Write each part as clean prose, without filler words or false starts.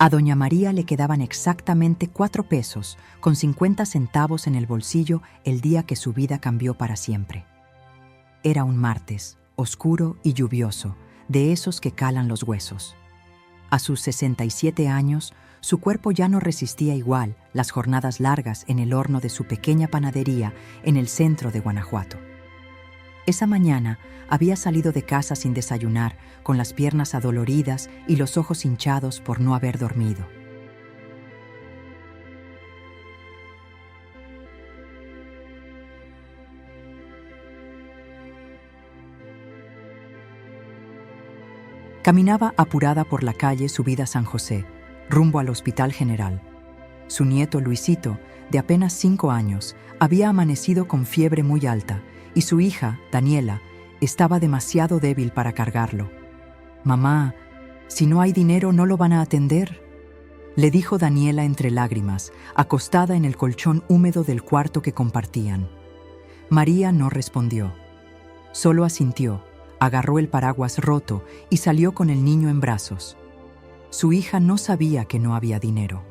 A doña María le quedaban exactamente 4 pesos con 50 centavos en el bolsillo el día que su vida cambió para siempre. Era un martes, oscuro y lluvioso, de esos que calan los huesos. A sus 67 años, su cuerpo ya no resistía igual las jornadas largas en el horno de su pequeña panadería en el centro de Guanajuato. Esa mañana había salido de casa sin desayunar, con las piernas adoloridas y los ojos hinchados por no haber dormido. Caminaba apurada por la calle subida San José, rumbo al Hospital General. Su nieto Luisito, de apenas 5 años, había amanecido con fiebre muy alta y su hija, Daniela, estaba demasiado débil para cargarlo. «Mamá, si no hay dinero no lo van a atender», le dijo Daniela entre lágrimas, acostada en el colchón húmedo del cuarto que compartían. María no respondió. Solo asintió, agarró el paraguas roto y salió con el niño en brazos. Su hija no sabía que no había dinero.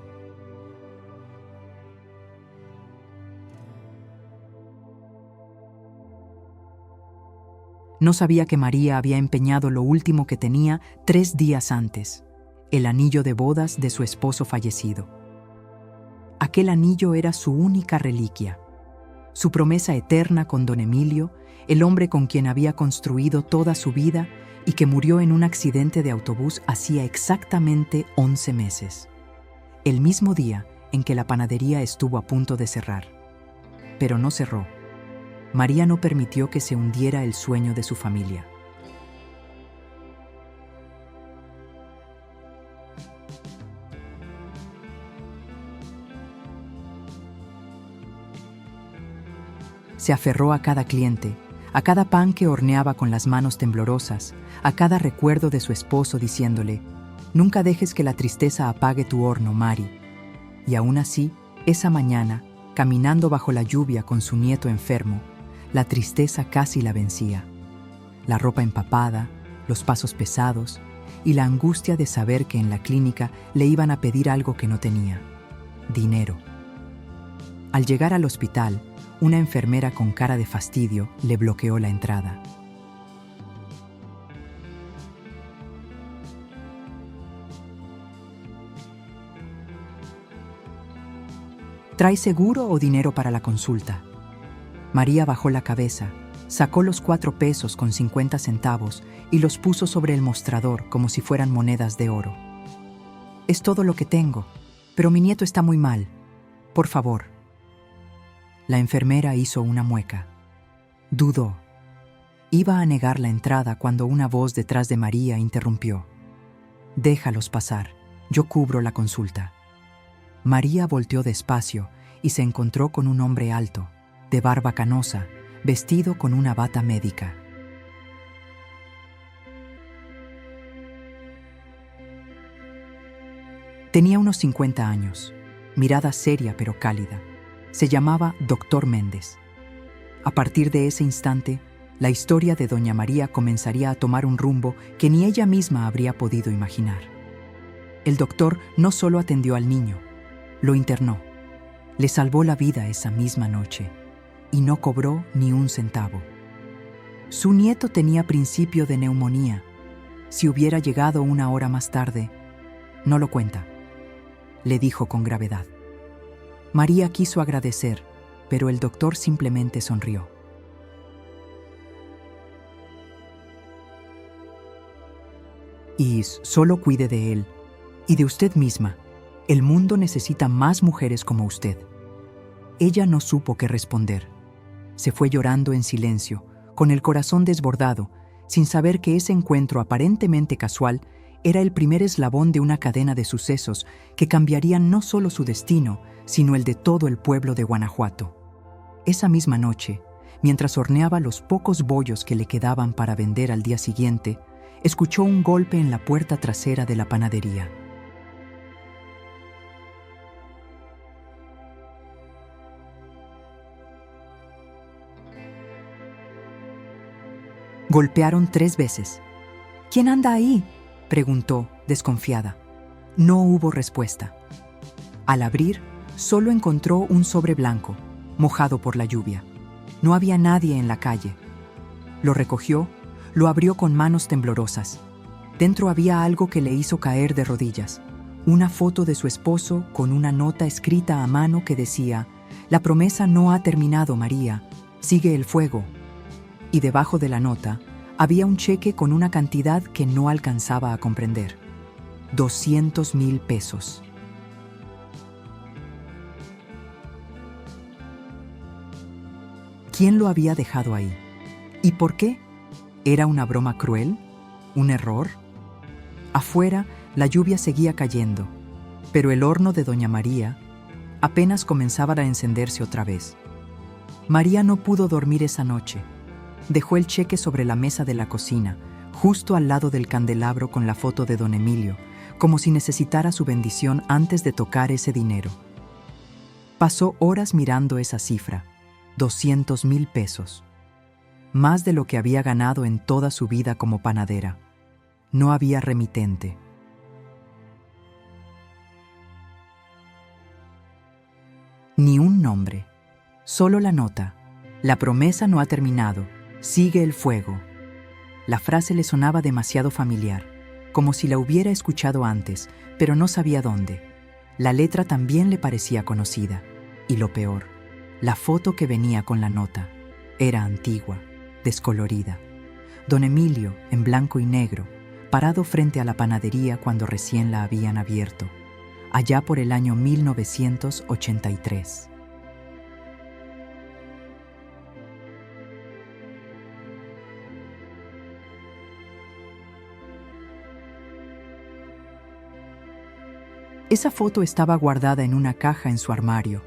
No sabía que María había empeñado lo último que tenía 3 días antes, el anillo de bodas de su esposo fallecido. Aquel anillo era su única reliquia, su promesa eterna con don Emilio, el hombre con quien había construido toda su vida y que murió en un accidente de autobús hacía exactamente 11 meses, el mismo día en que la panadería estuvo a punto de cerrar. Pero no cerró. María no permitió que se hundiera el sueño de su familia. Se aferró a cada cliente, a cada pan que horneaba con las manos temblorosas, a cada recuerdo de su esposo diciéndole: «Nunca dejes que la tristeza apague tu horno, Mari». Y aún así, esa mañana, caminando bajo la lluvia con su nieto enfermo, la tristeza casi la vencía. La ropa empapada, los pasos pesados y la angustia de saber que en la clínica le iban a pedir algo que no tenía: dinero. Al llegar al hospital, una enfermera con cara de fastidio le bloqueó la entrada. ¿Trae seguro o dinero para la consulta? María bajó la cabeza, sacó los 4 pesos con 50 centavos y los puso sobre el mostrador como si fueran monedas de oro. «Es todo lo que tengo, pero mi nieto está muy mal. Por favor». La enfermera hizo una mueca. Dudó. Iba a negar la entrada cuando una voz detrás de María interrumpió. «Déjalos pasar, yo cubro la consulta». María volteó despacio y se encontró con un hombre alto, de barba canosa, vestido con una bata médica. Tenía unos 50 años, mirada seria pero cálida. Se llamaba Dr. Méndez. A partir de ese instante, la historia de doña María comenzaría a tomar un rumbo que ni ella misma habría podido imaginar. El doctor no solo atendió al niño, lo internó, le salvó la vida esa misma noche y no cobró ni un centavo. Su nieto tenía principio de neumonía. Si hubiera llegado 1 hora más tarde, no lo cuenta, le dijo con gravedad. María quiso agradecer, pero el doctor simplemente sonrió. «Y solo cuide de él y de usted misma. El mundo necesita más mujeres como usted». Ella no supo qué responder. Se fue llorando en silencio, con el corazón desbordado, sin saber que ese encuentro aparentemente casual era el primer eslabón de una cadena de sucesos que cambiarían no solo su destino, sino el de todo el pueblo de Guanajuato. Esa misma noche, mientras horneaba los pocos bollos que le quedaban para vender al día siguiente, escuchó un golpe en la puerta trasera de la panadería. Golpearon 3 veces. «¿Quién anda ahí?», preguntó, desconfiada. No hubo respuesta. Al abrir, solo encontró un sobre blanco, mojado por la lluvia. No había nadie en la calle. Lo recogió, lo abrió con manos temblorosas. Dentro había algo que le hizo caer de rodillas. Una foto de su esposo con una nota escrita a mano que decía: «La promesa no ha terminado, María. Sigue el fuego». Y debajo de la nota había un cheque con una cantidad que no alcanzaba a comprender. 200,000 pesos. ¿Quién lo había dejado ahí? ¿Y por qué? ¿Era una broma cruel? ¿Un error? Afuera, la lluvia seguía cayendo, pero el horno de doña María apenas comenzaba a encenderse otra vez. María no pudo dormir esa noche. Dejó el cheque sobre la mesa de la cocina, justo al lado del candelabro con la foto de don Emilio, como si necesitara su bendición antes de tocar ese dinero. Pasó horas mirando esa cifra, 200,000 pesos. Más de lo que había ganado en toda su vida como panadera. No había remitente. Ni un nombre, solo la nota. La promesa no ha terminado, sigue el fuego. La frase le sonaba demasiado familiar, como si la hubiera escuchado antes, pero no sabía dónde. La letra también le parecía conocida. Y lo peor, la foto que venía con la nota era antigua, descolorida. Don Emilio, en blanco y negro, parado frente a la panadería cuando recién la habían abierto, allá por el año 1983. Esa foto estaba guardada en una caja en su armario.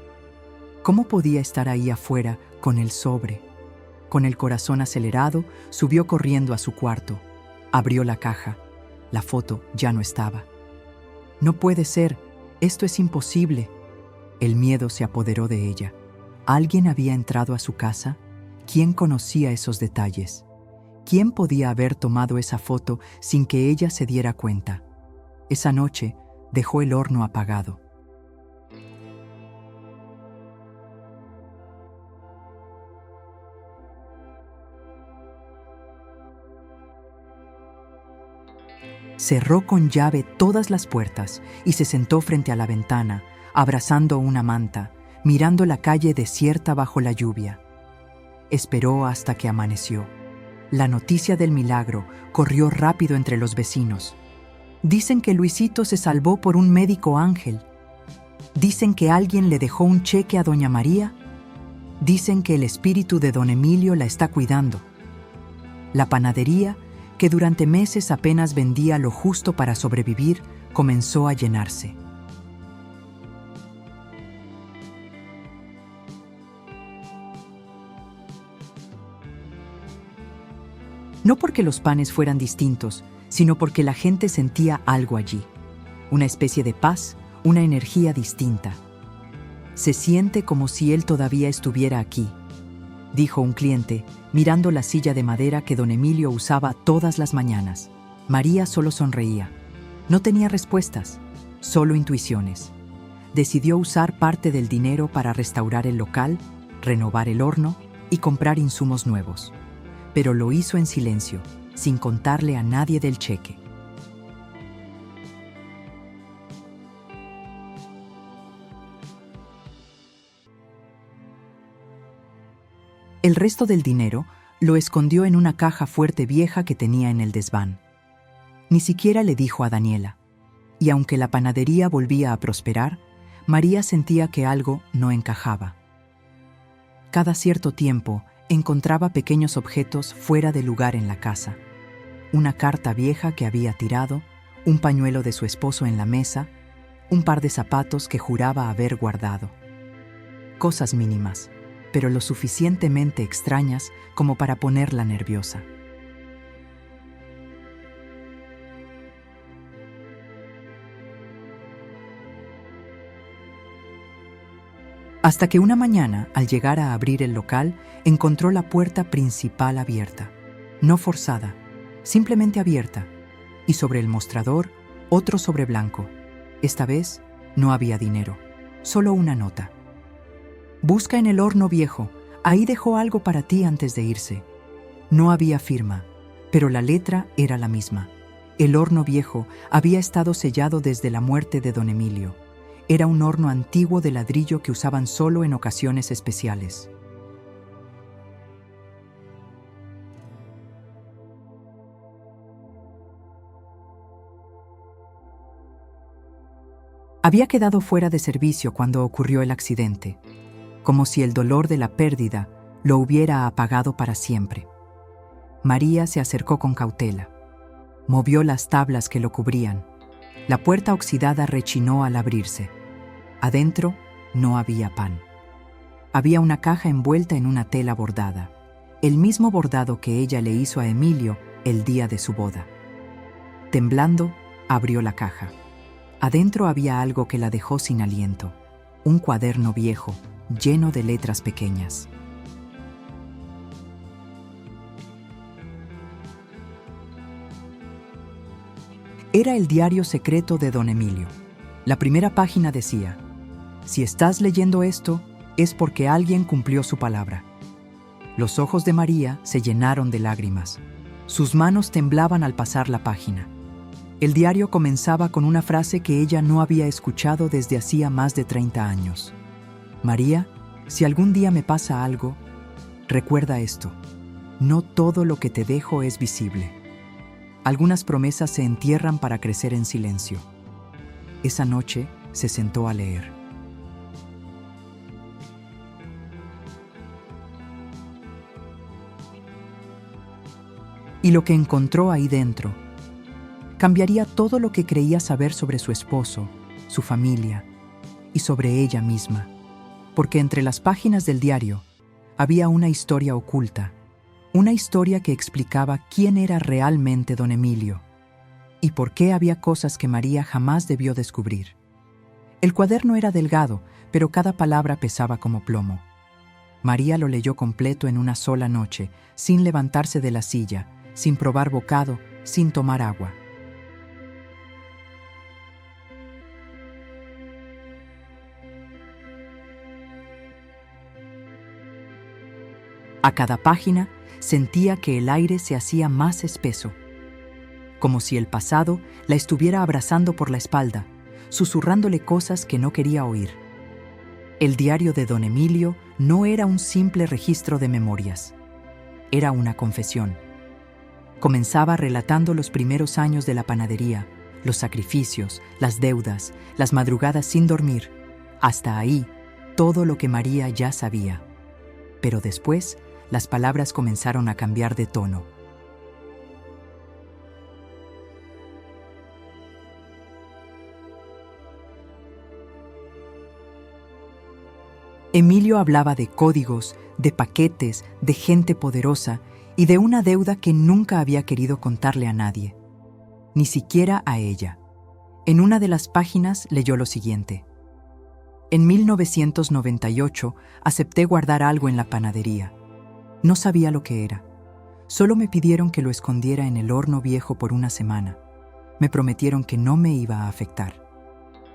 ¿Cómo podía estar ahí afuera con el sobre? Con el corazón acelerado, subió corriendo a su cuarto. Abrió la caja. La foto ya no estaba. No puede ser, esto es imposible. El miedo se apoderó de ella. ¿Alguien había entrado a su casa? ¿Quién conocía esos detalles? ¿Quién podía haber tomado esa foto sin que ella se diera cuenta? Esa noche dejó el horno apagado. Cerró con llave todas las puertas y se sentó frente a la ventana, abrazando una manta, mirando la calle desierta bajo la lluvia. Esperó hasta que amaneció. La noticia del milagro corrió rápido entre los vecinos. Dicen que Luisito se salvó por un médico ángel. Dicen que alguien le dejó un cheque a doña María. Dicen que el espíritu de don Emilio la está cuidando. La panadería, que durante meses apenas vendía lo justo para sobrevivir, comenzó a llenarse. No porque los panes fueran distintos, sino porque la gente sentía algo allí, una especie de paz, una energía distinta. «Se siente como si él todavía estuviera aquí», dijo un cliente, mirando la silla de madera que don Emilio usaba todas las mañanas. María solo sonreía. No tenía respuestas, solo intuiciones. Decidió usar parte del dinero para restaurar el local, renovar el horno y comprar insumos nuevos. Pero lo hizo en silencio, sin contarle a nadie del cheque. El resto del dinero lo escondió en una caja fuerte vieja que tenía en el desván. Ni siquiera le dijo a Daniela. Y aunque la panadería volvía a prosperar, María sentía que algo no encajaba. Cada cierto tiempo encontraba pequeños objetos fuera de lugar en la casa. Una carta vieja que había tirado, un pañuelo de su esposo en la mesa, un par de zapatos que juraba haber guardado. Cosas mínimas, pero lo suficientemente extrañas como para ponerla nerviosa. Hasta que una mañana, al llegar a abrir el local, encontró la puerta principal abierta, no forzada, simplemente abierta, y sobre el mostrador, otro sobre blanco, Esta vez no había dinero, solo una nota. Busca en el horno viejo, ahí dejó algo para ti antes de irse. No había firma, pero la letra era la misma. El horno viejo había estado sellado desde la muerte de don Emilio. Era un horno antiguo de ladrillo que usaban solo en ocasiones especiales. Había quedado fuera de servicio cuando ocurrió el accidente, como si el dolor de la pérdida lo hubiera apagado para siempre. María se acercó con cautela. Movió las tablas que lo cubrían. La puerta oxidada rechinó al abrirse. Adentro no había pan. Había una caja envuelta en una tela bordada, el mismo bordado que ella le hizo a Emilio el día de su boda. Temblando, abrió la caja. Adentro había algo que la dejó sin aliento, un cuaderno viejo, lleno de letras pequeñas. Era el diario secreto de don Emilio. La primera página decía: si estás leyendo esto, es porque alguien cumplió su palabra. Los ojos de María se llenaron de lágrimas. Sus manos temblaban al pasar la página. El diario comenzaba con una frase que ella no había escuchado desde hacía más de 30 años. María, si algún día me pasa algo, recuerda esto: no todo lo que te dejo es visible. Algunas promesas se entierran para crecer en silencio. Esa noche se sentó a leer. Y lo que encontró ahí dentro cambiaría todo lo que creía saber sobre su esposo, su familia y sobre ella misma, porque entre las páginas del diario había una historia oculta, una historia que explicaba quién era realmente don Emilio y por qué había cosas que María jamás debió descubrir. El cuaderno era delgado, pero cada palabra pesaba como plomo. María lo leyó completo en una sola noche, sin levantarse de la silla, sin probar bocado, sin tomar agua. A cada página sentía que el aire se hacía más espeso, como si el pasado la estuviera abrazando por la espalda, susurrándole cosas que no quería oír. El diario de don Emilio no era un simple registro de memorias, era una confesión. Comenzaba relatando los primeros años de la panadería, los sacrificios, las deudas, las madrugadas sin dormir. Hasta ahí, todo lo que María ya sabía. Pero después, las palabras comenzaron a cambiar de tono. Emilio hablaba de códigos, de paquetes, de gente poderosa y de una deuda que nunca había querido contarle a nadie, ni siquiera a ella. En una de las páginas leyó lo siguiente: en 1998 acepté guardar algo en la panadería. No sabía lo que era. Solo me pidieron que lo escondiera en el horno viejo por una semana. Me prometieron que no me iba a afectar.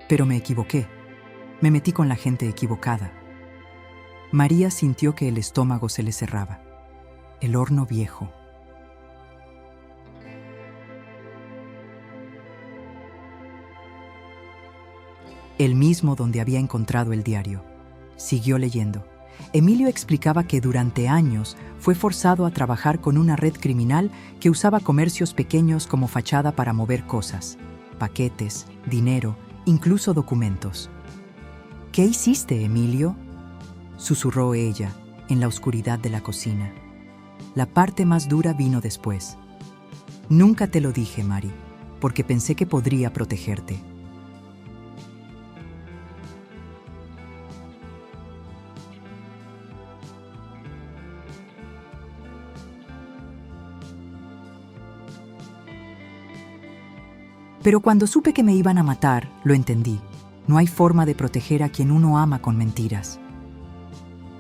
Pero me equivoqué. Me metí con la gente equivocada. María sintió que el estómago se le cerraba. El horno viejo. El mismo donde había encontrado el diario. Siguió leyendo. Emilio explicaba que durante años fue forzado a trabajar con una red criminal que usaba comercios pequeños como fachada para mover cosas, paquetes, dinero, incluso documentos. ¿Qué hiciste, Emilio?, susurró ella en la oscuridad de la cocina. La parte más dura vino después. Nunca te lo dije, Mari, porque pensé que podría protegerte. Pero cuando supe que me iban a matar, lo entendí. No hay forma de proteger a quien uno ama con mentiras.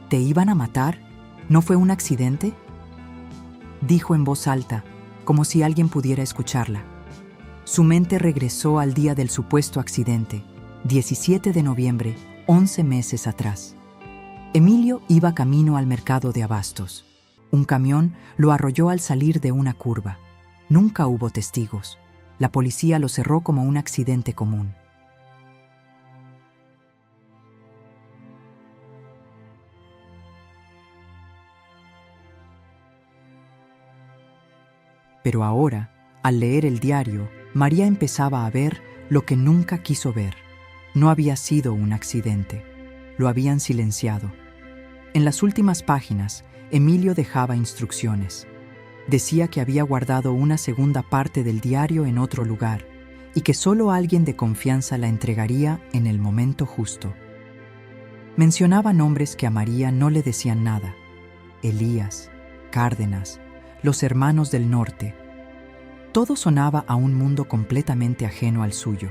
¿Te iban a matar? ¿No fue un accidente?, dijo en voz alta, como si alguien pudiera escucharla. Su mente regresó al día del supuesto accidente, 17 de noviembre, 11 meses atrás. Emilio iba camino al mercado de abastos. Un camión lo arrolló al salir de una curva. Nunca hubo testigos. La policía lo cerró como un accidente común. Pero ahora, al leer el diario, María empezaba a ver lo que nunca quiso ver. No había sido un accidente. Lo habían silenciado. En las últimas páginas, Emilio dejaba instrucciones. Decía que había guardado una segunda parte del diario en otro lugar y que solo alguien de confianza la entregaría en el momento justo. Mencionaba nombres que a María no le decían nada: Elías, Cárdenas, los hermanos del norte. Todo sonaba a un mundo completamente ajeno al suyo.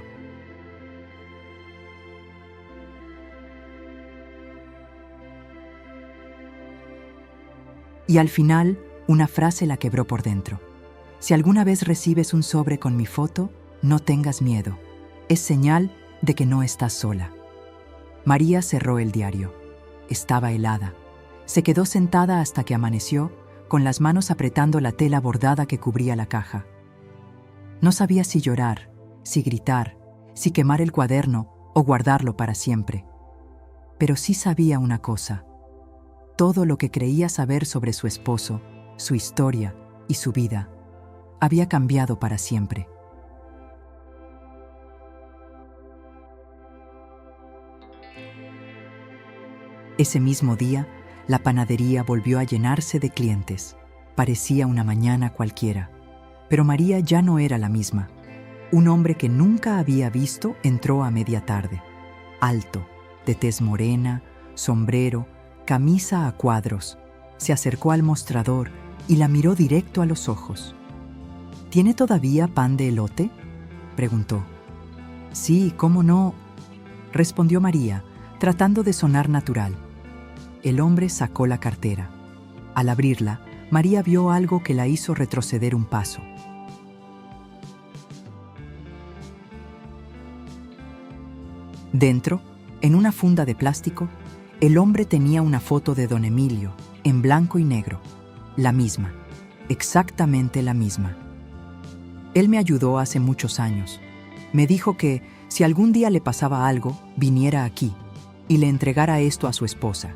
Y al final, una frase la quebró por dentro. Si alguna vez recibes un sobre con mi foto, no tengas miedo. Es señal de que no estás sola. María cerró el diario. Estaba helada. Se quedó sentada hasta que amaneció, con las manos apretando la tela bordada que cubría la caja. No sabía si llorar, si gritar, si quemar el cuaderno o guardarlo para siempre. Pero sí sabía una cosa. Todo lo que creía saber sobre su esposo, su historia y su vida, había cambiado para siempre. Ese mismo día, la panadería volvió a llenarse de clientes. Parecía una mañana cualquiera. Pero María ya no era la misma. Un hombre que nunca había visto entró a media tarde. Alto, de tez morena, sombrero, camisa a cuadros. Se acercó al mostrador y la miró directo a los ojos. ¿Tiene todavía pan de elote?, preguntó. Sí, ¿cómo no?, respondió María, tratando de sonar natural. El hombre sacó la cartera. Al abrirla, María vio algo que la hizo retroceder un paso. Dentro, en una funda de plástico, el hombre tenía una foto de don Emilio, en blanco y negro. La misma, exactamente la misma. Él me ayudó hace muchos años. Me dijo que, si algún día le pasaba algo, viniera aquí y le entregara esto a su esposa.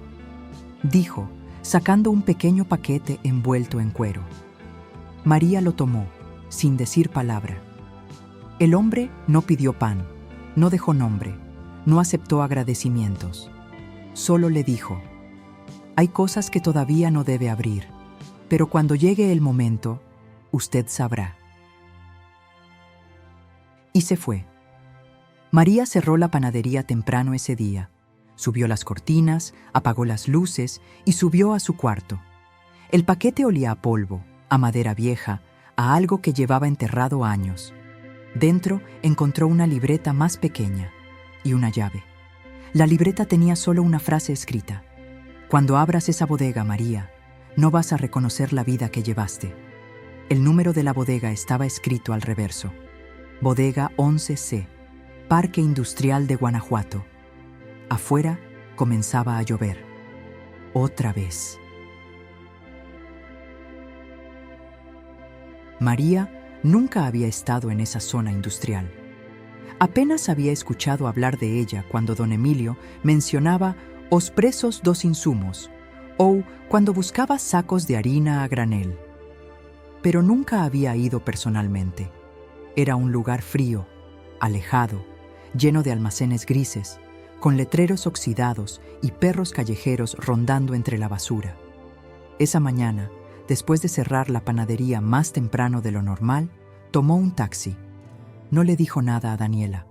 Dijo, sacando un pequeño paquete envuelto en cuero. María lo tomó, sin decir palabra. El hombre no pidió pan, no dejó nombre, no aceptó agradecimientos. Solo le dijo: hay cosas que todavía no debe abrir, pero cuando llegue el momento, usted sabrá. Y se fue. María cerró la panadería temprano ese día. Subió las cortinas, apagó las luces y subió a su cuarto. El paquete olía a polvo, a madera vieja, a algo que llevaba enterrado años. Dentro encontró una libreta más pequeña y una llave. La libreta tenía solo una frase escrita: cuando abras esa bodega, María, no vas a reconocer la vida que llevaste. El número de la bodega estaba escrito al reverso: Bodega 11C, Parque Industrial de Guanajuato. Afuera comenzaba a llover. Otra vez. María nunca había estado en esa zona industrial. Apenas había escuchado hablar de ella cuando don Emilio mencionaba os presos dos insumos o cuando buscaba sacos de harina a granel. Pero nunca había ido personalmente. Era un lugar frío, alejado, lleno de almacenes grises, con letreros oxidados y perros callejeros rondando entre la basura. Esa mañana, después de cerrar la panadería más temprano de lo normal, tomó un taxi. No le dijo nada a Daniela.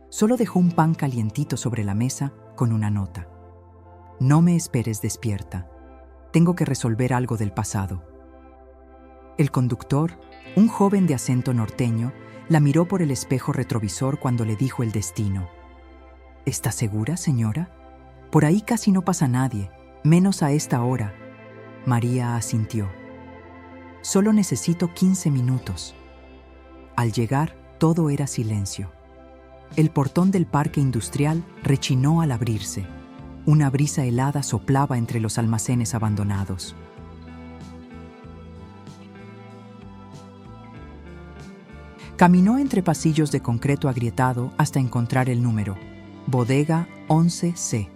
Solo dejó un pan calientito sobre la mesa con una nota. No me esperes despierta. Tengo que resolver algo del pasado. El conductor, un joven de acento norteño, la miró por el espejo retrovisor cuando le dijo el destino. ¿Está segura, señora? Por ahí casi no pasa nadie, Menos a esta hora. María asintió. Solo necesito 15 minutos. Al llegar, todo era silencio. El portón del parque industrial rechinó al abrirse. Una brisa helada soplaba entre los almacenes abandonados. Caminó entre pasillos de concreto agrietado hasta encontrar el número, Bodega 11C.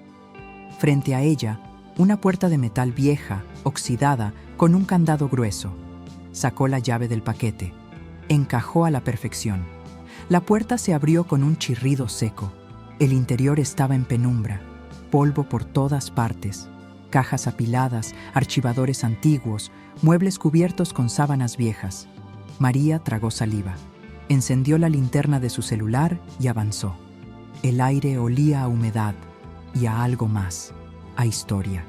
Frente a ella, una puerta de metal vieja, oxidada, con un candado grueso. Sacó la llave del paquete. Encajó a la perfección. La puerta se abrió con un chirrido seco. El interior estaba en penumbra, polvo por todas partes, cajas apiladas, archivadores antiguos, muebles cubiertos con sábanas viejas. María tragó saliva. Encendió la linterna de su celular y avanzó. El aire olía a humedad y a algo más, a historia.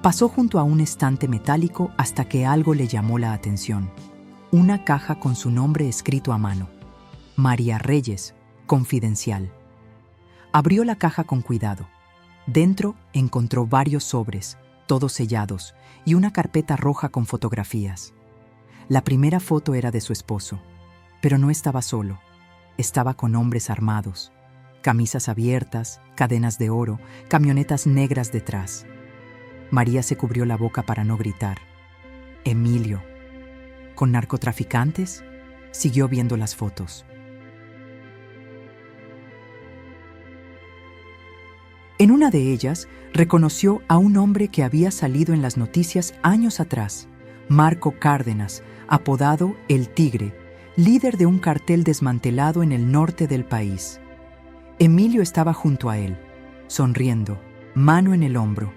Pasó junto a un estante metálico hasta que algo le llamó la atención. Una caja con su nombre escrito a mano. María Reyes, confidencial. Abrió la caja con cuidado. Dentro encontró varios sobres, todos sellados, y una carpeta roja con fotografías. La primera foto era de su esposo, pero no estaba solo. Estaba con hombres armados, camisas abiertas, cadenas de oro, camionetas negras detrás. María se cubrió la boca para no gritar. Emilio. ¿Con narcotraficantes? Siguió viendo las fotos. En una de ellas, reconoció a un hombre que había salido en las noticias años atrás, Marco Cárdenas, apodado El Tigre, líder de un cartel desmantelado en el norte del país. Emilio estaba junto a él, sonriendo, mano en el hombro.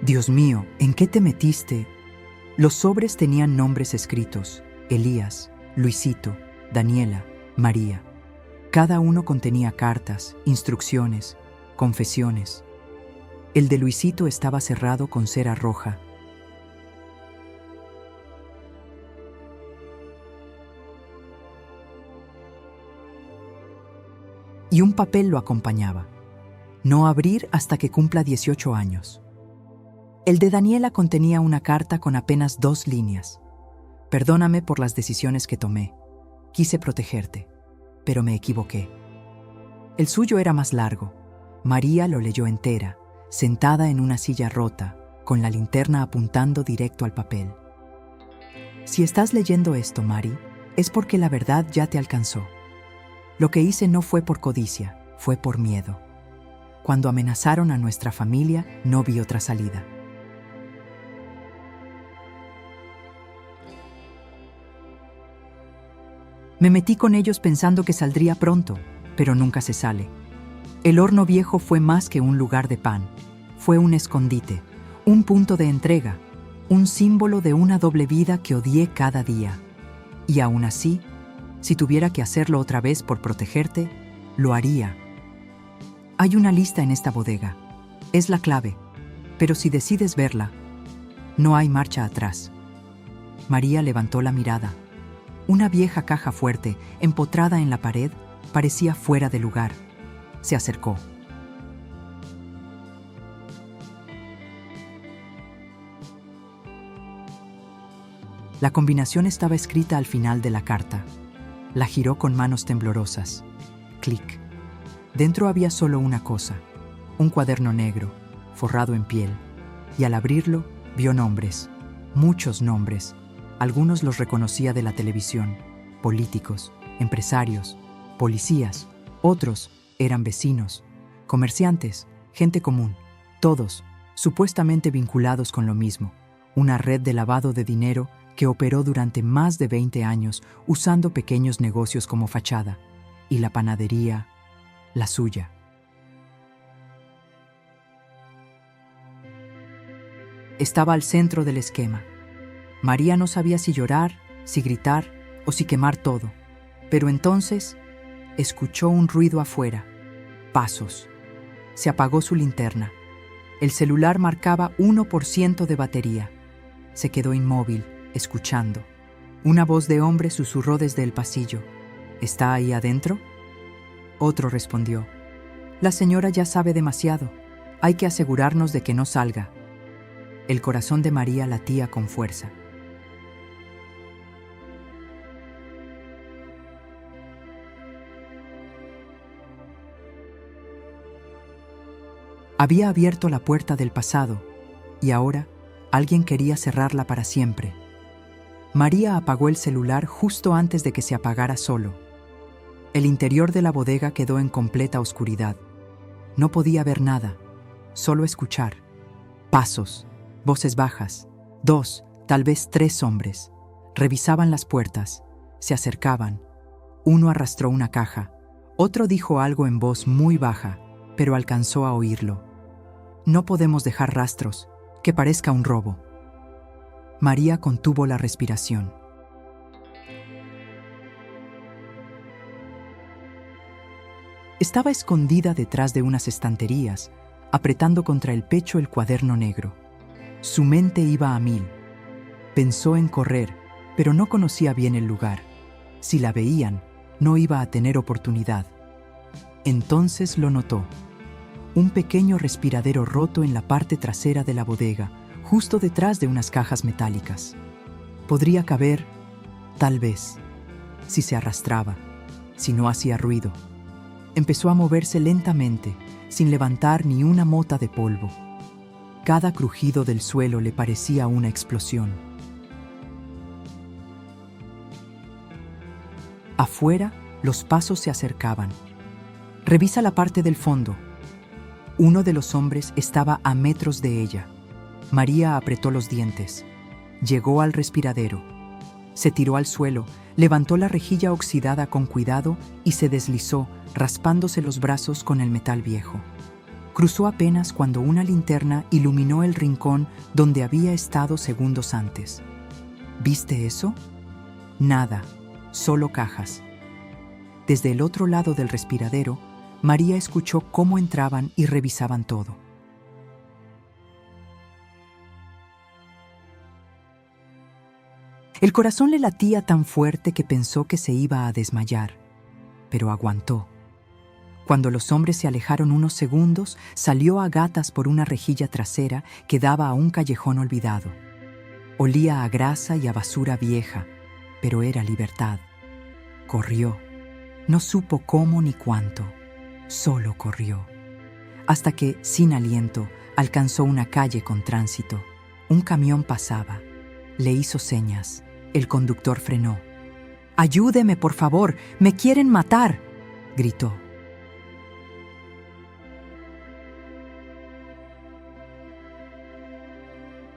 Dios mío, ¿en qué te metiste? Los sobres tenían nombres escritos: Elías, Luisito, Daniela, María. Cada uno contenía cartas, instrucciones, confesiones. El de Luisito estaba cerrado con cera roja. Y un papel lo acompañaba. No abrir hasta que cumpla 18 años. El de Daniela contenía una carta con apenas 2 líneas. Perdóname por las decisiones que tomé. Quise protegerte, pero me equivoqué. El suyo era más largo. María lo leyó entera, sentada en una silla rota, con la linterna apuntando directo al papel. Si estás leyendo esto, Mari, es porque la verdad ya te alcanzó. Lo que hice no fue por codicia, fue por miedo. Cuando amenazaron a nuestra familia, no vi otra salida. Me metí con ellos pensando que saldría pronto, pero nunca se sale. El horno viejo fue más que un lugar de pan. Fue un escondite, un punto de entrega, un símbolo de una doble vida que odié cada día. Y aún así, si tuviera que hacerlo otra vez por protegerte, lo haría. Hay una lista en esta bodega. Es la clave, pero si decides verla, no hay marcha atrás. María levantó la mirada. Una vieja caja fuerte, empotrada en la pared, parecía fuera de lugar. Se acercó. La combinación estaba escrita al final de la carta. La giró con manos temblorosas. Clic. Dentro había solo una cosa, un cuaderno negro, forrado en piel, y al abrirlo vio nombres, muchos nombres. Algunos los reconocía de la televisión, políticos, empresarios, policías. Otros eran vecinos, comerciantes, gente común, todos supuestamente vinculados con lo mismo, una red de lavado de dinero que operó durante más de 20 años usando pequeños negocios como fachada, y la panadería, la suya. Estaba al centro del esquema. María no sabía si llorar, si gritar o si quemar todo, pero entonces escuchó un ruido afuera, pasos. Se apagó su linterna. El celular marcaba 1% de batería. Se quedó inmóvil, escuchando. Una voz de hombre susurró desde el pasillo. ¿Está ahí adentro? Otro respondió. La señora ya sabe demasiado. Hay que asegurarnos de que no salga. El corazón de María latía con fuerza. Había abierto la puerta del pasado y ahora alguien quería cerrarla para siempre. María apagó el celular justo antes de que se apagara solo. El interior de la bodega quedó en completa oscuridad. No podía ver nada, solo escuchar. Pasos, voces bajas, 2, tal vez 3 hombres. Revisaban las puertas, se acercaban. Uno arrastró una caja, otro dijo algo en voz muy baja, pero alcanzó a oírlo. No podemos dejar rastros, que parezca un robo. María contuvo la respiración. Estaba escondida detrás de unas estanterías, apretando contra el pecho el cuaderno negro. Su mente iba a mil. Pensó en correr, pero no conocía bien el lugar. Si la veían, no iba a tener oportunidad. Entonces lo notó. Un pequeño respiradero roto en la parte trasera de la bodega, justo detrás de unas cajas metálicas. Podría caber, tal vez, si se arrastraba, si no hacía ruido. Empezó a moverse lentamente, sin levantar ni una mota de polvo. Cada crujido del suelo le parecía una explosión. Afuera, los pasos se acercaban. Revisa la parte del fondo. Uno de los hombres estaba a metros de ella. María apretó los dientes. Llegó al respiradero. Se tiró al suelo, levantó la rejilla oxidada con cuidado y se deslizó, raspándose los brazos con el metal viejo. Cruzó apenas cuando una linterna iluminó el rincón donde había estado segundos antes. ¿Viste eso? Nada, solo cajas. Desde el otro lado del respiradero, María escuchó cómo entraban y revisaban todo. El corazón le latía tan fuerte que pensó que se iba a desmayar, pero aguantó. Cuando los hombres se alejaron unos segundos, salió a gatas por una rejilla trasera que daba a un callejón olvidado. Olía a grasa y a basura vieja, pero era libertad. Corrió. No supo cómo ni cuánto. Solo corrió. Hasta que, sin aliento, alcanzó una calle con tránsito. Un camión pasaba. Le hizo señas. El conductor frenó. «¡Ayúdeme, por favor! ¡Me quieren matar!», gritó.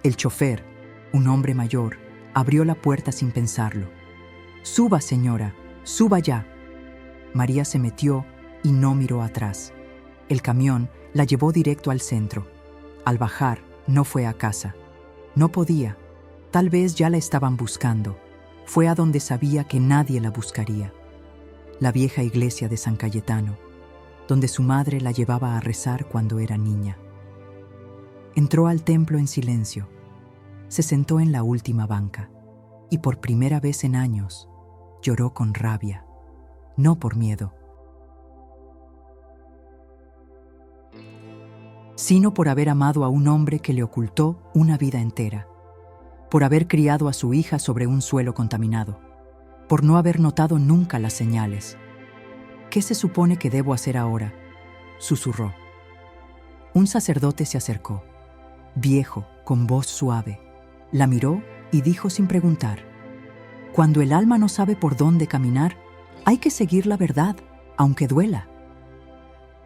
El chofer, un hombre mayor, abrió la puerta sin pensarlo. «Suba, señora, suba ya». María se metió y no miró atrás. El camión la llevó directo al centro. Al bajar, no fue a casa. No podía. Tal vez ya la estaban buscando. Fue a donde sabía que nadie la buscaría. La vieja iglesia de San Cayetano, donde su madre la llevaba a rezar cuando era niña. Entró al templo en silencio. Se sentó en la última banca y por primera vez en años lloró con rabia, no por miedo, sino por haber amado a un hombre que le ocultó una vida entera, por haber criado a su hija sobre un suelo contaminado, por no haber notado nunca las señales. «¿Qué se supone que debo hacer ahora?», susurró. Un sacerdote se acercó, viejo, con voz suave. La miró y dijo sin preguntar: «Cuando el alma no sabe por dónde caminar, hay que seguir la verdad, aunque duela».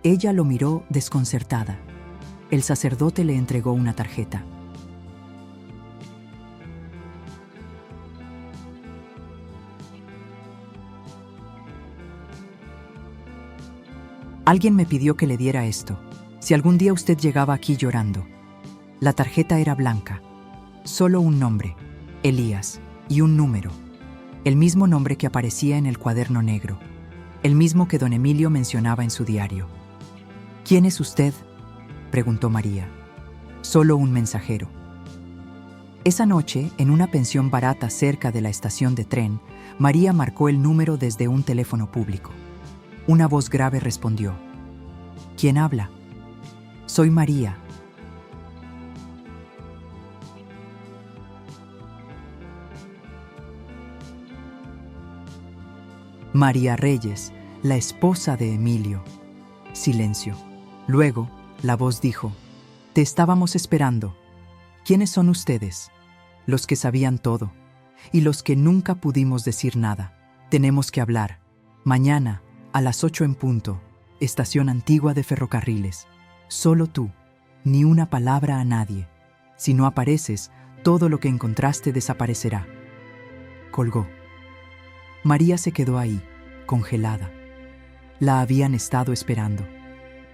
Ella lo miró desconcertada. El sacerdote le entregó una tarjeta. «Alguien me pidió que le diera esto, si algún día usted llegaba aquí llorando». La tarjeta era blanca. Solo un nombre, Elías, y un número. El mismo nombre que aparecía en el cuaderno negro. El mismo que don Emilio mencionaba en su diario. «¿Quién es usted?», preguntó María. «Solo un mensajero». Esa noche, en una pensión barata cerca de la estación de tren, María marcó el número desde un teléfono público. Una voz grave respondió: ¿Quién habla? Soy María. María Reyes, la esposa de Emilio. Silencio. Luego, la voz dijo: Te estábamos esperando. ¿Quiénes son ustedes? Los que sabían todo, y los que nunca pudimos decir nada. Tenemos que hablar. Mañana, a las 8 en punto, estación antigua de ferrocarriles. Solo tú, ni una palabra a nadie. Si no apareces, todo lo que encontraste desaparecerá. Colgó. María se quedó ahí, congelada. La habían estado esperando.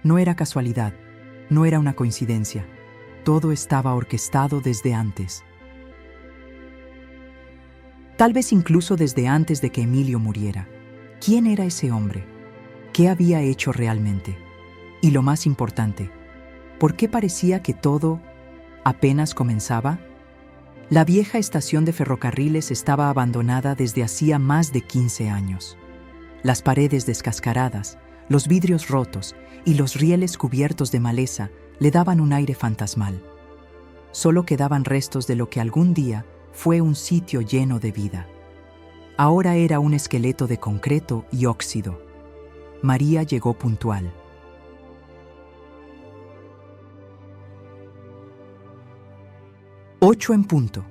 No era casualidad, no era una coincidencia. Todo estaba orquestado desde antes. Tal vez incluso desde antes de que Emilio muriera. ¿Quién era ese hombre? ¿Qué había hecho realmente? Y lo más importante, ¿por qué parecía que todo apenas comenzaba? La vieja estación de ferrocarriles estaba abandonada desde hacía más de 15 años. Las paredes descascaradas, los vidrios rotos y los rieles cubiertos de maleza le daban un aire fantasmal. Solo quedaban restos de lo que algún día fue un sitio lleno de vida. Ahora era un esqueleto de concreto y óxido. María llegó puntual. 8 en punto.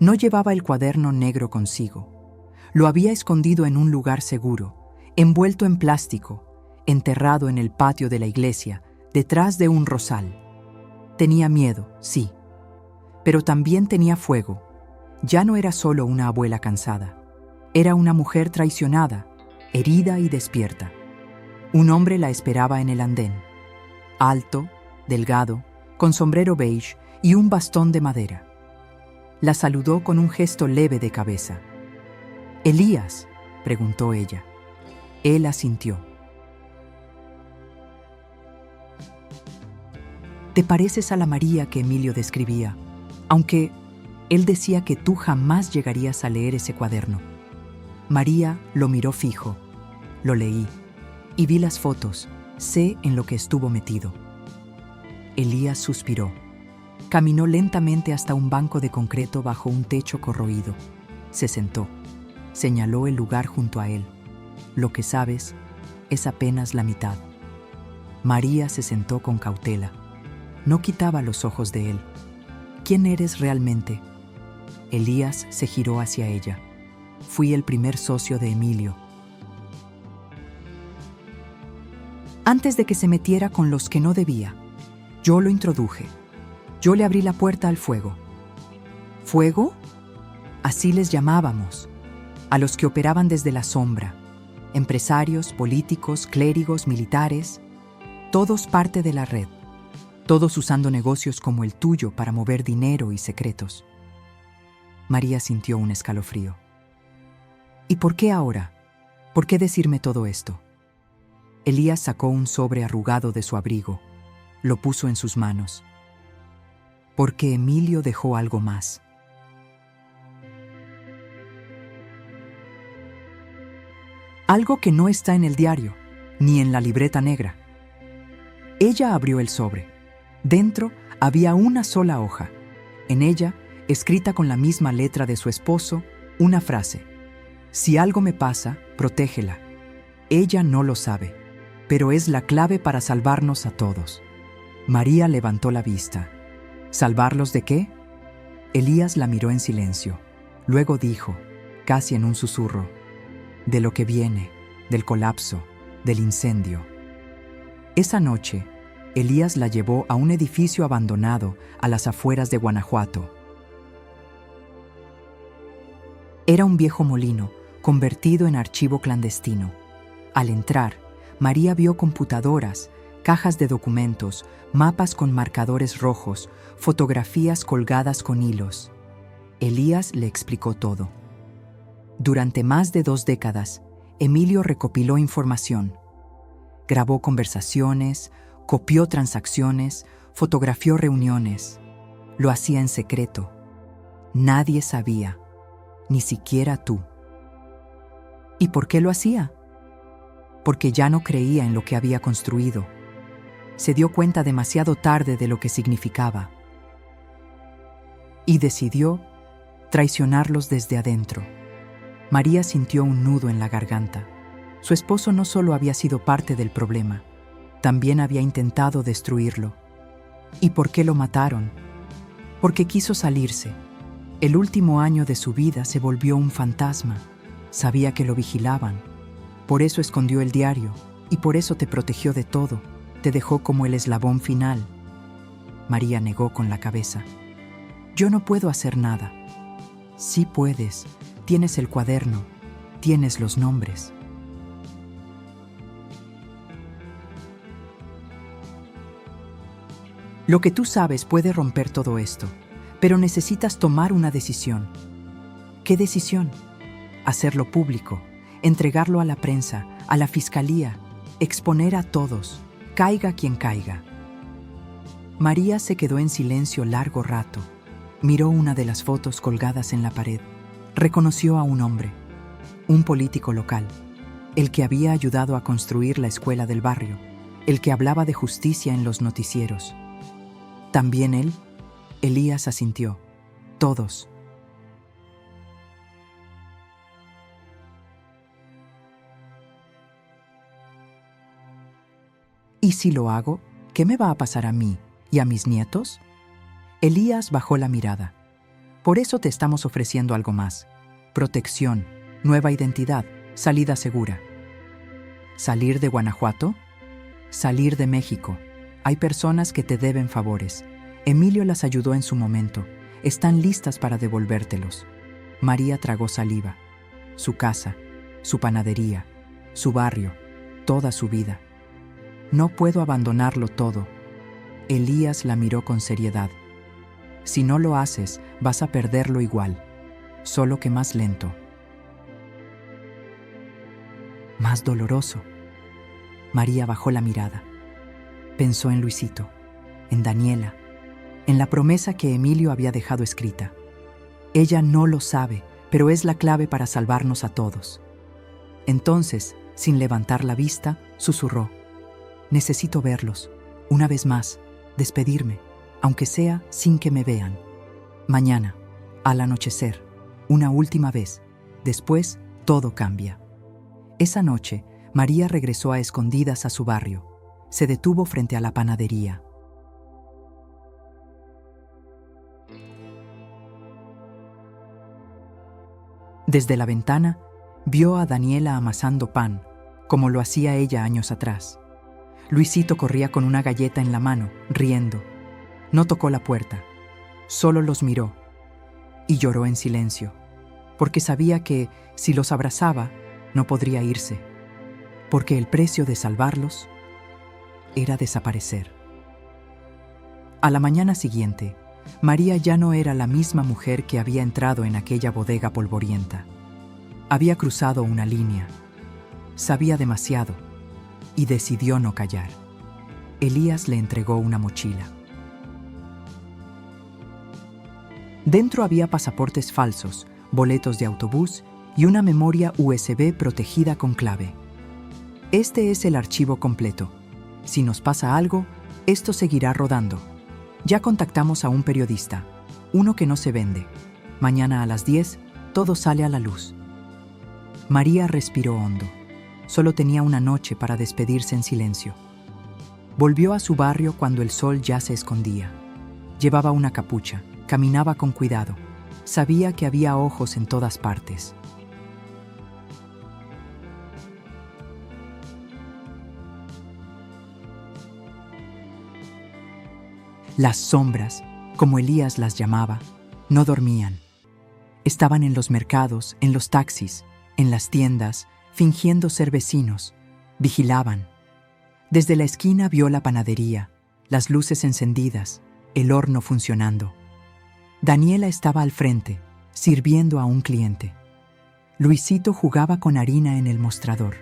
No llevaba el cuaderno negro consigo. Lo había escondido en un lugar seguro, envuelto en plástico, enterrado en el patio de la iglesia, detrás de un rosal. Tenía miedo, sí, pero también tenía fuego. Ya no era solo una abuela cansada. Era una mujer traicionada, herida y despierta. Un hombre la esperaba en el andén. Alto, delgado, con sombrero beige y un bastón de madera. La saludó con un gesto leve de cabeza. «¿Elías?», preguntó ella. Él asintió. «Te pareces a la María que Emilio describía, aunque él decía que tú jamás llegarías a leer ese cuaderno». María lo miró fijo. Lo leí y vi las fotos. Sé en lo que estuvo metido. Elías suspiró. Caminó lentamente hasta un banco de concreto bajo un techo corroído. Se sentó. Señaló el lugar junto a él. Lo que sabes es apenas la mitad. María se sentó con cautela. No quitaba los ojos de él. ¿Quién eres realmente? Elías se giró hacia ella. Fui el primer socio de Emilio. Antes de que se metiera con los que no debía, yo lo introduje. Yo le abrí la puerta al fuego. ¿Fuego? Así les llamábamos, a los que operaban desde la sombra. Empresarios, políticos, clérigos, militares, todos parte de la red, todos usando negocios como el tuyo para mover dinero y secretos. María sintió un escalofrío. ¿Y por qué ahora? ¿Por qué decirme todo esto? Elías sacó un sobre arrugado de su abrigo. Lo puso en sus manos. Porque Emilio dejó algo más. Algo que no está en el diario, ni en la libreta negra. Ella abrió el sobre. Dentro había una sola hoja. En ella, escrita con la misma letra de su esposo, una frase: «Si algo me pasa, protégela. Ella no lo sabe, pero es la clave para salvarnos a todos». María levantó la vista. ¿Salvarlos de qué? Elías la miró en silencio. Luego dijo, casi en un susurro: «De lo que viene, del colapso, del incendio». Esa noche, Elías la llevó a un edificio abandonado a las afueras de Guanajuato. Era un viejo molino, convertido en archivo clandestino. Al entrar, María vio computadoras, cajas de documentos, mapas con marcadores rojos, fotografías colgadas con hilos. Elías le explicó todo. Durante más de 2 décadas, Emilio recopiló información. Grabó conversaciones, copió transacciones, fotografió reuniones. Lo hacía en secreto. Nadie sabía, ni siquiera tú. ¿Y por qué lo hacía? Porque ya no creía en lo que había construido. Se dio cuenta demasiado tarde de lo que significaba y decidió traicionarlos desde adentro. María sintió un nudo en la garganta. Su esposo no solo había sido parte del problema, también había intentado destruirlo. ¿Y por qué lo mataron? Porque quiso salirse. El último año de su vida se volvió un fantasma. Sabía que lo vigilaban. Por eso escondió el diario y por eso te protegió de todo. Te dejó como el eslabón final. María negó con la cabeza. Yo no puedo hacer nada. Sí puedes. Tienes el cuaderno. Tienes los nombres. Lo que tú sabes puede romper todo esto, pero necesitas tomar una decisión. ¿Qué decisión? Hacerlo público, entregarlo a la prensa, a la fiscalía, exponer a todos, caiga quien caiga. María se quedó en silencio largo rato. Miró una de las fotos colgadas en la pared. Reconoció a un hombre, un político local, el que había ayudado a construir la escuela del barrio, el que hablaba de justicia en los noticieros. ¿También él? Elías asintió. Todos. ¿Y si lo hago? ¿Qué me va a pasar a mí y a mis nietos? Elías bajó la mirada. Por eso te estamos ofreciendo algo más. Protección, nueva identidad, salida segura. ¿Salir de Guanajuato? Salir de México. Hay personas que te deben favores. Emilio las ayudó en su momento. Están listas para devolvértelos. María tragó saliva. Su casa, su panadería, su barrio, toda su vida. No puedo abandonarlo todo. Elías la miró con seriedad. Si no lo haces, vas a perderlo igual, solo que más lento. Más doloroso. María bajó la mirada. Pensó en Luisito, en Daniela, en la promesa que Emilio había dejado escrita. Ella no lo sabe, pero es la clave para salvarnos a todos. Entonces, sin levantar la vista, susurró: necesito verlos, una vez más, despedirme, aunque sea sin que me vean. Mañana, al anochecer, una última vez, después todo cambia. Esa noche, María regresó a escondidas a su barrio. Se detuvo frente a la panadería. Desde la ventana, vio a Daniela amasando pan, como lo hacía ella años atrás. Luisito corría con una galleta en la mano, riendo. No tocó la puerta, solo los miró y lloró en silencio, porque sabía que, si los abrazaba, no podría irse, porque el precio de salvarlos era desaparecer. A la mañana siguiente, María ya no era la misma mujer que había entrado en aquella bodega polvorienta. Había cruzado una línea, sabía demasiado y decidió no callar. Elías le entregó una mochila. Dentro había pasaportes falsos, boletos de autobús y una memoria USB protegida con clave. Este es el archivo completo. Si nos pasa algo, esto seguirá rodando. Ya contactamos a un periodista, uno que no se vende. Mañana a las 10, todo sale a la luz. María respiró hondo. Solo tenía una noche para despedirse en silencio. Volvió a su barrio cuando el sol ya se escondía. Llevaba una capucha, caminaba con cuidado. Sabía que había ojos en todas partes. Las sombras, como Elías las llamaba, no dormían. Estaban en los mercados, en los taxis, en las tiendas, fingiendo ser vecinos. Vigilaban. Desde la esquina vio la panadería, las luces encendidas, el horno funcionando. Daniela estaba al frente, sirviendo a un cliente. Luisito jugaba con harina en el mostrador.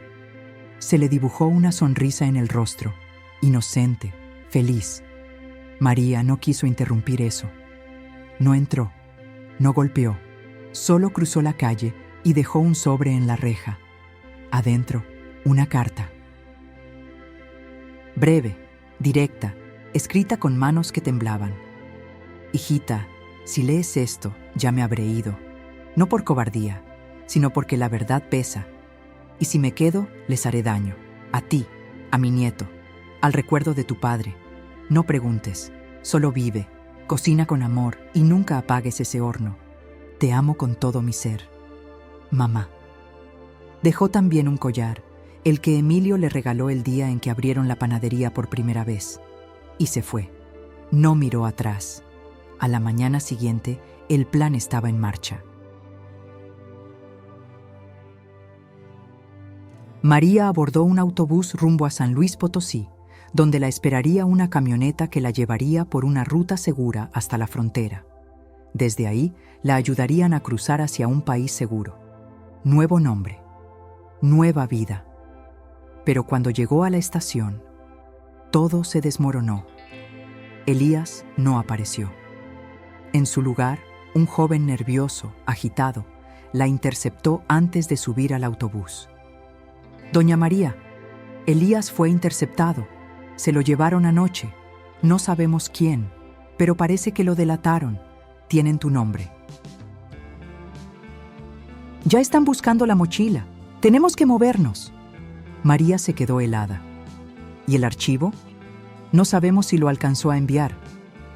Se le dibujó una sonrisa en el rostro, inocente, feliz. María no quiso interrumpir eso. No entró, no golpeó, solo cruzó la calle y dejó un sobre en la reja. Adentro, una carta. Breve, directa, escrita con manos que temblaban. Hijita, si lees esto, ya me habré ido, no por cobardía, sino porque la verdad pesa. Y si me quedo, les haré daño, a ti, a mi nieto, al recuerdo de tu padre. No preguntes, solo vive, cocina con amor y nunca apagues ese horno. Te amo con todo mi ser. Mamá. Dejó también un collar, el que Emilio le regaló el día en que abrieron la panadería por primera vez. Y se fue. No miró atrás. A la mañana siguiente, el plan estaba en marcha. María abordó un autobús rumbo a San Luis Potosí, donde la esperaría una camioneta que la llevaría por una ruta segura hasta la frontera. Desde ahí, la ayudarían a cruzar hacia un país seguro. Nuevo nombre, nueva vida. Pero cuando llegó a la estación, todo se desmoronó. Elías no apareció. En su lugar, un joven nervioso, agitado, la interceptó antes de subir al autobús. Doña María, Elías fue interceptado. Se lo llevaron anoche. No sabemos quién, pero parece que lo delataron. Tienen tu nombre. Ya están buscando la mochila. Tenemos que movernos. María se quedó helada. ¿Y el archivo? No sabemos si lo alcanzó a enviar.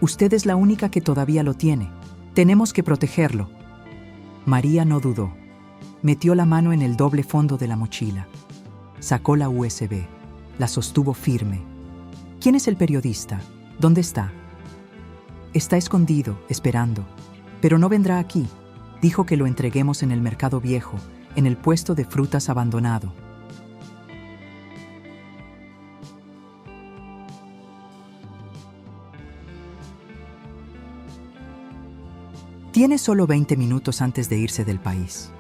Usted es la única que todavía lo tiene. Tenemos que protegerlo. María no dudó. Metió la mano en el doble fondo de la mochila. Sacó la USB. La sostuvo firme. ¿Quién es el periodista? ¿Dónde está? Está escondido, esperando. Pero no vendrá aquí. Dijo que lo entreguemos en el mercado viejo, en el puesto de frutas abandonado. Tiene solo 20 minutos antes de irse del país.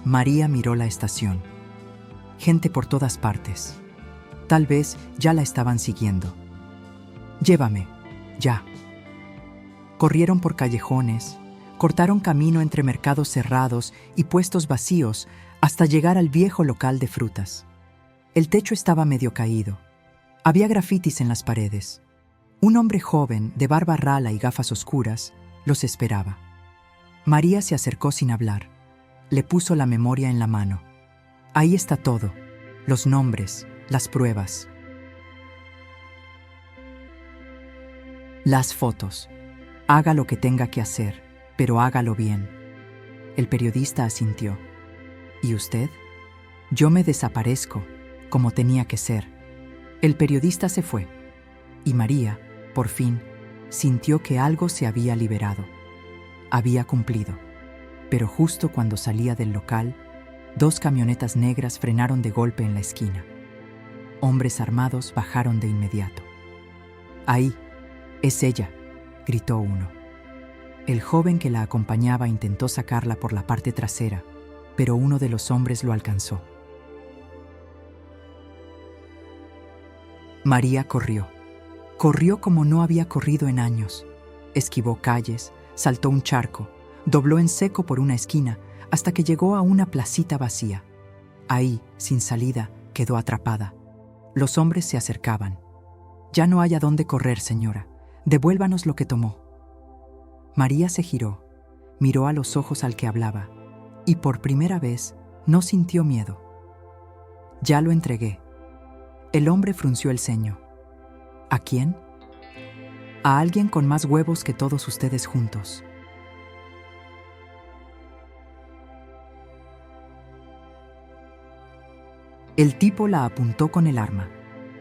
María miró la estación. Gente por todas partes. Tal vez ya la estaban siguiendo. Llévame, ya. Corrieron por callejones, cortaron camino entre mercados cerrados y puestos vacíos hasta llegar al viejo local de frutas. El techo estaba medio caído. Había grafitis en las paredes. Un hombre joven, de barba rala y gafas oscuras, los esperaba. María se acercó sin hablar. Le puso la memoria en la mano. Ahí está todo, los nombres, las pruebas. Las fotos. Haga lo que tenga que hacer, pero hágalo bien. El periodista asintió. ¿Y usted? Yo me desaparezco, como tenía que ser. El periodista se fue, y María, por fin, sintió que algo se había liberado. Había cumplido. Pero justo cuando salía del local, 2 camionetas negras frenaron de golpe en la esquina. Hombres armados bajaron de inmediato. «Ahí, es ella», gritó uno. El joven que la acompañaba intentó sacarla por la parte trasera, pero uno de los hombres lo alcanzó. María corrió. Corrió como no había corrido en años. Esquivó calles, saltó un charco, dobló en seco por una esquina hasta que llegó a una placita vacía. Ahí, sin salida, quedó atrapada. Los hombres se acercaban. «Ya no hay a dónde correr, señora. Devuélvanos lo que tomó». María se giró, miró a los ojos al que hablaba, y por primera vez no sintió miedo. «Ya lo entregué». El hombre frunció el ceño. «¿A quién?» «A alguien con más huevos que todos ustedes juntos». El tipo la apuntó con el arma.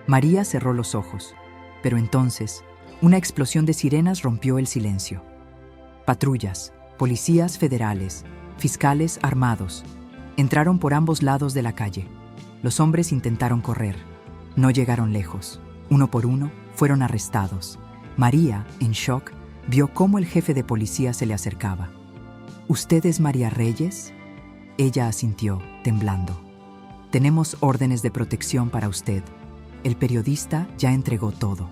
María cerró los ojos, pero entonces una explosión de sirenas rompió el silencio. Patrullas, policías federales, fiscales armados, entraron por ambos lados de la calle. Los hombres intentaron correr. No llegaron lejos. Uno por uno fueron arrestados. María, en shock, vio cómo el jefe de policía se le acercaba. «¿Usted es María Reyes?» Ella asintió, temblando. «Tenemos órdenes de protección para usted. El periodista ya entregó todo».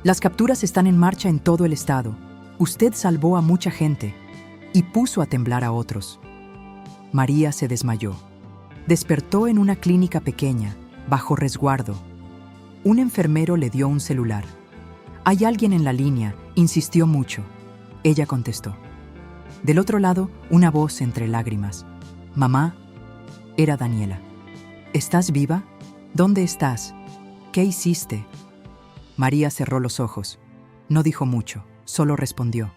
«Las capturas están en marcha en todo el estado. Usted salvó a mucha gente y puso a temblar a otros. María se desmayó. Despertó en una clínica pequeña, bajo resguardo. Un enfermero le dio un celular. «Hay alguien en la línea», insistió mucho. Ella contestó. Del otro lado, una voz entre lágrimas. «Mamá». Era Daniela. «¿Estás viva? ¿Dónde estás? ¿Qué hiciste?» María cerró los ojos. No dijo mucho, solo respondió.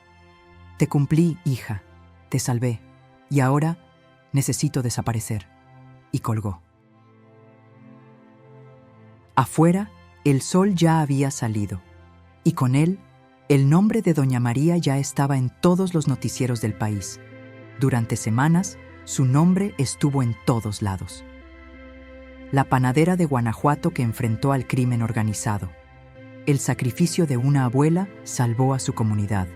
«Te cumplí, hija. Te salvé. Y ahora necesito desaparecer». Y colgó. Afuera, el sol ya había salido. Y con él, el nombre de Doña María ya estaba en todos los noticieros del país. Durante semanas, su nombre estuvo en todos lados. La panadera de Guanajuato que enfrentó al crimen organizado. El sacrificio de una abuela salvó a su comunidad.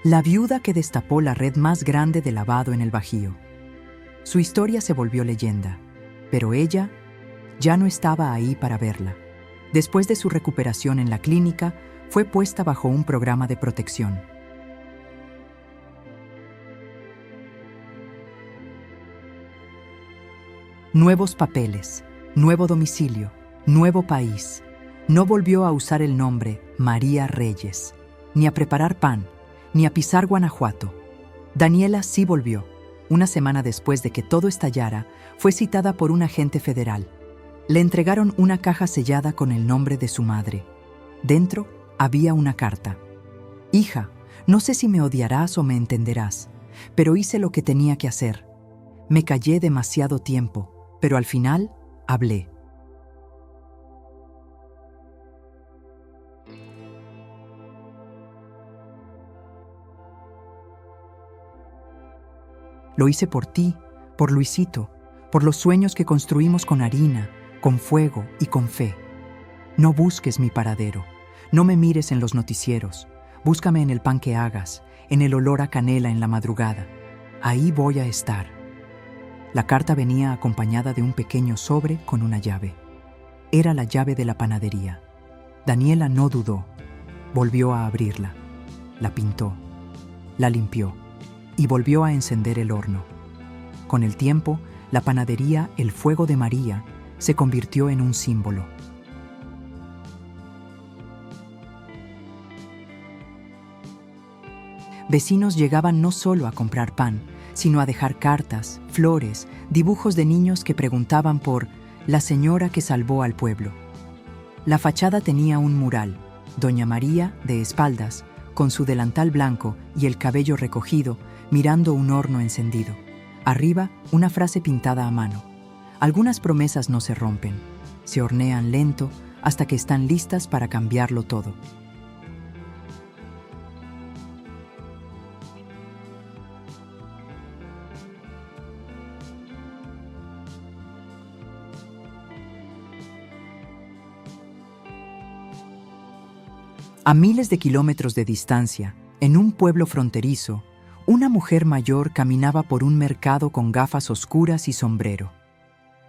La viuda que destapó la red más grande de lavado en el Bajío. Su historia se volvió leyenda, pero ella ya no estaba ahí para verla. Después de su recuperación en la clínica, fue puesta bajo un programa de protección. Nuevos papeles, nuevo domicilio, nuevo país. No volvió a usar el nombre María Reyes, ni a preparar pan, ni a pisar Guanajuato. Daniela sí volvió. Una semana después de que todo estallara, fue citada por un agente federal. Le entregaron una caja sellada con el nombre de su madre. Dentro había una carta. «Hija, no sé si me odiarás o me entenderás, pero hice lo que tenía que hacer. Me callé demasiado tiempo, pero al final hablé». Lo hice por ti, por Luisito, por los sueños que construimos con harina, con fuego y con fe. No busques mi paradero, no me mires en los noticieros, búscame en el pan que hagas, en el olor a canela en la madrugada. Ahí voy a estar. La carta venía acompañada de un pequeño sobre con una llave. Era la llave de la panadería. Daniela no dudó. Volvió a abrirla. La pintó. La limpió. Y volvió a encender el horno. Con el tiempo, la panadería El Fuego de María se convirtió en un símbolo. Vecinos llegaban no solo a comprar pan, sino a dejar cartas, flores, dibujos de niños que preguntaban por la señora que salvó al pueblo. La fachada tenía un mural, Doña María de espaldas, con su delantal blanco y el cabello recogido, mirando un horno encendido. Arriba, una frase pintada a mano. Algunas promesas no se rompen, se hornean lento hasta que están listas para cambiarlo todo. A miles de kilómetros de distancia, en un pueblo fronterizo, una mujer mayor caminaba por un mercado con gafas oscuras y sombrero.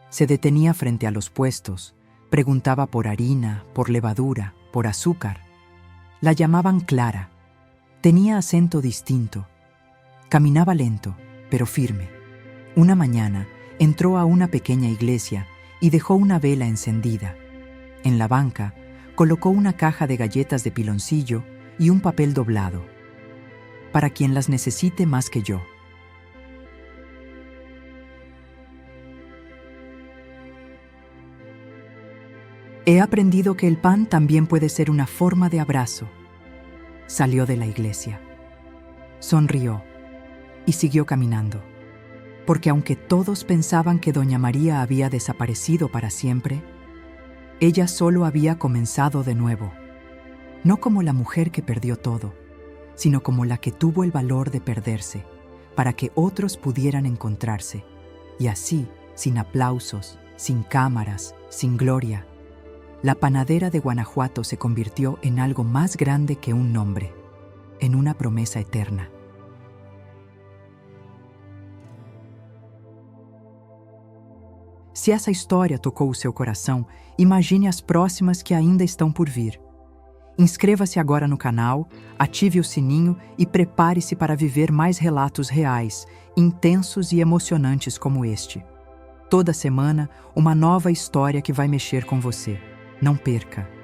Se detenía frente a los puestos, preguntaba por harina, por levadura, por azúcar. La llamaban Clara. Tenía acento distinto. Caminaba lento, pero firme. Una mañana entró a una pequeña iglesia y dejó una vela encendida. En la banca colocó una caja de galletas de piloncillo y un papel doblado. Para quien las necesite más que yo. He aprendido que el pan también puede ser una forma de abrazo. Salió de la iglesia. Sonrió y siguió caminando. Porque aunque todos pensaban que Doña María había desaparecido para siempre, ella solo había comenzado de nuevo. No como la mujer que perdió todo, sino como la que tuvo el valor de perderse, para que otros pudieran encontrarse. Y así, sin aplausos, sin cámaras, sin gloria, la panadera de Guanajuato se convirtió en algo más grande que un nombre, en una promesa eterna. Se essa história tocou o seu coração, imagine as próximas que ainda estão por vir. Inscreva-se agora no canal, ative o sininho e prepare-se para viver mais relatos reais, intensos e emocionantes como este. Toda semana, uma nova história que vai mexer com você. Não perca!